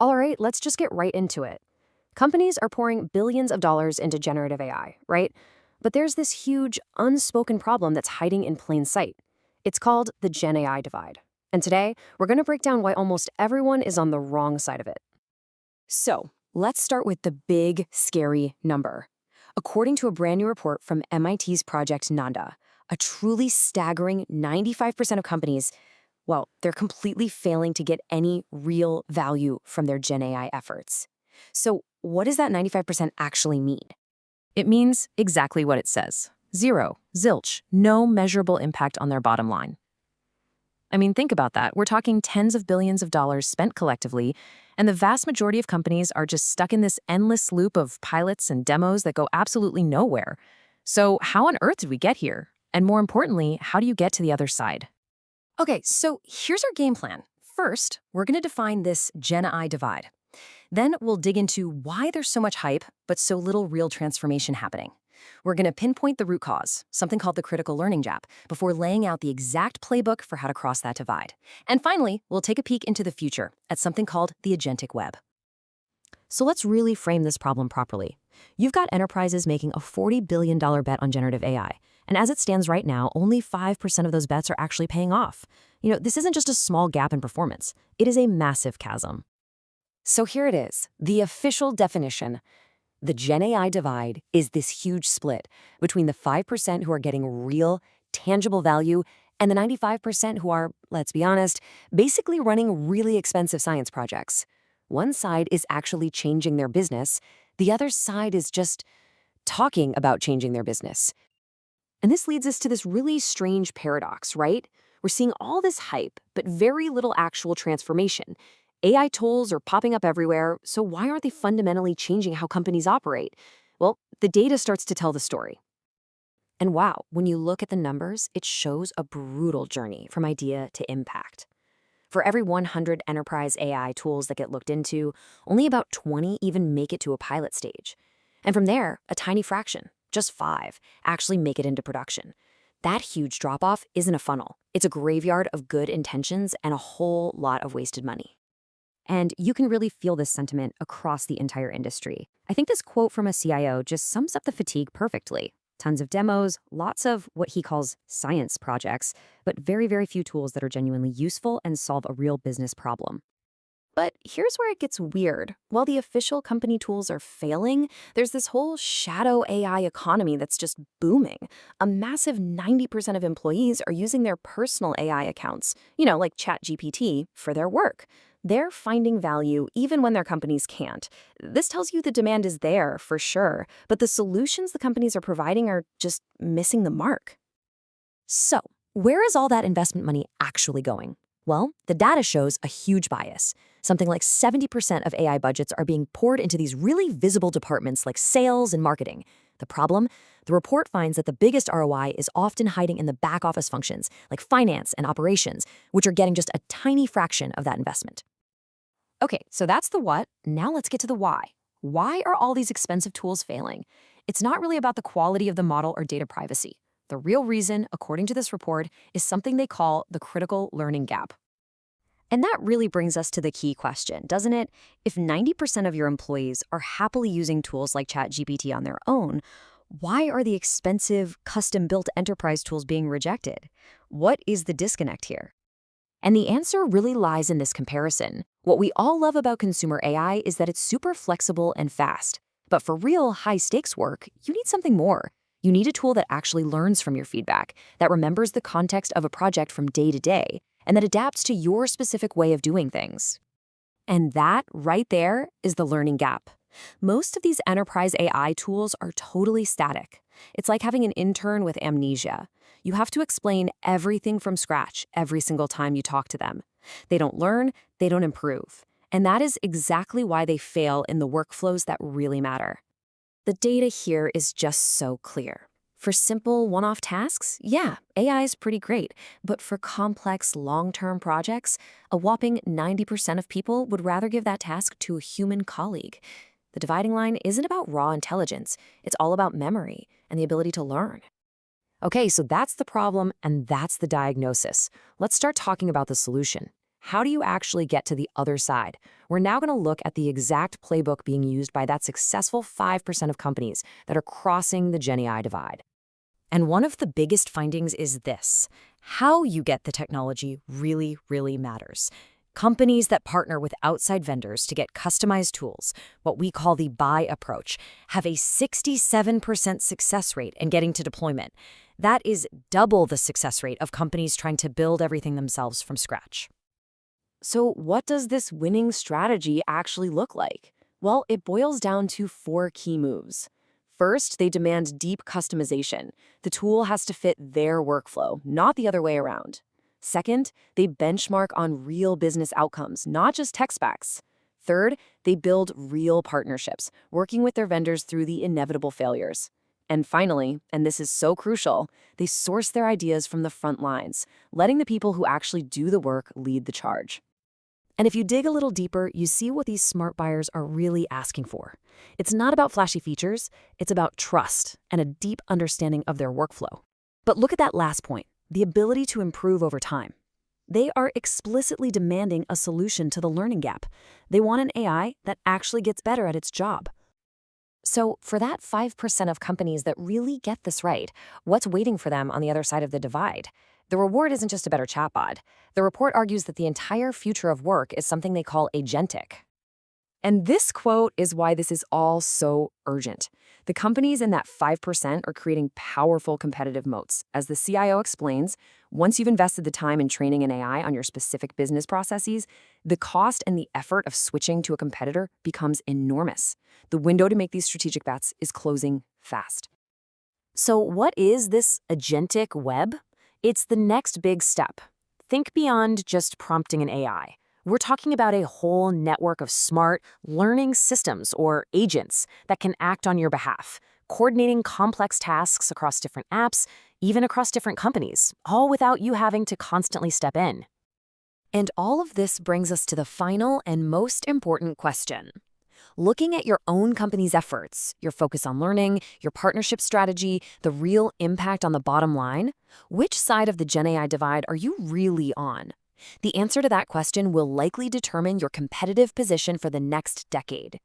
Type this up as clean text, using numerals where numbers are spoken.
All right, let's just get right into it. Companies are pouring billions of dollars into generative AI, right? But there's this huge, unspoken problem that's hiding in plain sight. It's called the GenAI divide. And today, we're going to break down why almost everyone is on the wrong side of it. So, let's start with the big, scary number. According to a brand new report from MIT's Project Nanda, a truly staggering 95% of companies, well, they're completely failing to get any real value from their GenAI efforts. So, what does that 95% actually mean? It means exactly what it says. Zero, zilch, no measurable impact on their bottom line. I mean, think about that. We're talking tens of billions of dollars spent collectively, and the vast majority of companies are just stuck in this endless loop of pilots and demos that go absolutely nowhere. So how on earth did we get here? And more importantly, how do you get to the other side? Okay, so here's our game plan. First, we're going to define this GenAI divide. Then we'll dig into why there's so much hype, but so little real transformation happening. We're going to pinpoint the root cause, something called the critical learning gap, before laying out the exact playbook for how to cross that divide. And finally, we'll take a peek into the future at something called the agentic web. So let's really frame this problem properly. You've got enterprises making a $40 billion bet on generative AI. And as it stands right now, only 5% of those bets are actually paying off. This isn't just a small gap in performance. It is a massive chasm. So here it is, the official definition. The GenAI divide is this huge split between the 5% who are getting real, tangible value and the 95% who are, let's be honest, basically running really expensive science projects. One side is actually changing their business. The other side is just talking about changing their business. And this leads us to this really strange paradox, right? We're seeing all this hype, but very little actual transformation. AI tools are popping up everywhere, so why aren't they fundamentally changing how companies operate? Well, the data starts to tell the story. And wow, when you look at the numbers, it shows a brutal journey from idea to impact. For every 100 enterprise AI tools that get looked into, only about 20 even make it to a pilot stage. And from there, a tiny fraction, just 5, actually make it into production. That huge drop-off isn't a funnel. It's a graveyard of good intentions and a whole lot of wasted money. And you can really feel this sentiment across the entire industry. I think this quote from a CIO just sums up the fatigue perfectly. Tons of demos, lots of what he calls science projects, but very, very few tools that are genuinely useful and solve a real business problem. But here's where it gets weird. While the official company tools are failing, there's this whole shadow AI economy that's just booming. A massive 90% of employees are using their personal AI accounts, like ChatGPT, for their work. They're finding value even when their companies can't. This tells you the demand is there, for sure, but the solutions the companies are providing are just missing the mark. So, where is all that investment money actually going? Well, the data shows a huge bias. Something like 70% of AI budgets are being poured into these really visible departments like sales and marketing. The problem? The report finds that the biggest ROI is often hiding in the back office functions, like finance and operations, which are getting just a tiny fraction of that investment. Okay, so that's the what. Now let's get to the why. Why are all these expensive tools failing? It's not really about the quality of the model or data privacy. The real reason, according to this report, is something they call the critical learning gap. And that really brings us to the key question, doesn't it? If 90% of your employees are happily using tools like ChatGPT on their own, why are the expensive, custom-built enterprise tools being rejected? What is the disconnect here? And the answer really lies in this comparison. What we all love about consumer AI is that it's super flexible and fast. But for real high-stakes work, you need something more. You need a tool that actually learns from your feedback, that remembers the context of a project from day to day, and that adapts to your specific way of doing things. And that, right there, is the learning gap. Most of these enterprise AI tools are totally static. It's like having an intern with amnesia. You have to explain everything from scratch every single time you talk to them. They don't learn, they don't improve. And that is exactly why they fail in the workflows that really matter. The data here is just so clear. For simple one-off tasks, yeah, AI is pretty great. But for complex, long-term projects, a whopping 90% of people would rather give that task to a human colleague. The dividing line isn't about raw intelligence. It's all about memory and the ability to learn. Okay, so that's the problem and that's the diagnosis. Let's start talking about the solution. how do you actually get to the other side? We're now going to look at the exact playbook being used by that successful 5% of companies that are crossing the GenAI divide. And one of the biggest findings is this: how you get the technology really, really matters. Companies that partner with outside vendors to get customized tools, what we call the buy approach, have a 67% success rate in getting to deployment. That is double the success rate of companies trying to build everything themselves from scratch. So, what does this winning strategy actually look like? Well, it boils down to 4 key moves. First, they demand deep customization. The tool has to fit their workflow, not the other way around. Second, they benchmark on real business outcomes, not just tech specs. Third, they build real partnerships, working with their vendors through the inevitable failures. And finally, and this is so crucial, they source their ideas from the front lines, letting the people who actually do the work lead the charge. And if you dig a little deeper, you see what these smart buyers are really asking for. It's not about flashy features, it's about trust and a deep understanding of their workflow. But look at that last point, the ability to improve over time. They are explicitly demanding a solution to the learning gap. They want an AI that actually gets better at its job. So for that 5% of companies that really get this right, what's waiting for them on the other side of the divide? The reward isn't just a better chatbot. The report argues that the entire future of work is something they call agentic. And this quote is why this is all so urgent. The companies in that 5% are creating powerful competitive moats. As the CIO explains, once you've invested the time in training an AI on your specific business processes, the cost and the effort of switching to a competitor becomes enormous. The window to make these strategic bets is closing fast. So what is this agentic web? It's the next big step. Think beyond just prompting an AI. We're talking about a whole network of smart learning systems or agents that can act on your behalf, coordinating complex tasks across different apps, even across different companies, all without you having to constantly step in. And all of this brings us to the final and most important question. Looking at your own company's efforts, your focus on learning, your partnership strategy, the real impact on the bottom line, which side of the GenAI divide are you really on? The answer to that question will likely determine your competitive position for the next decade.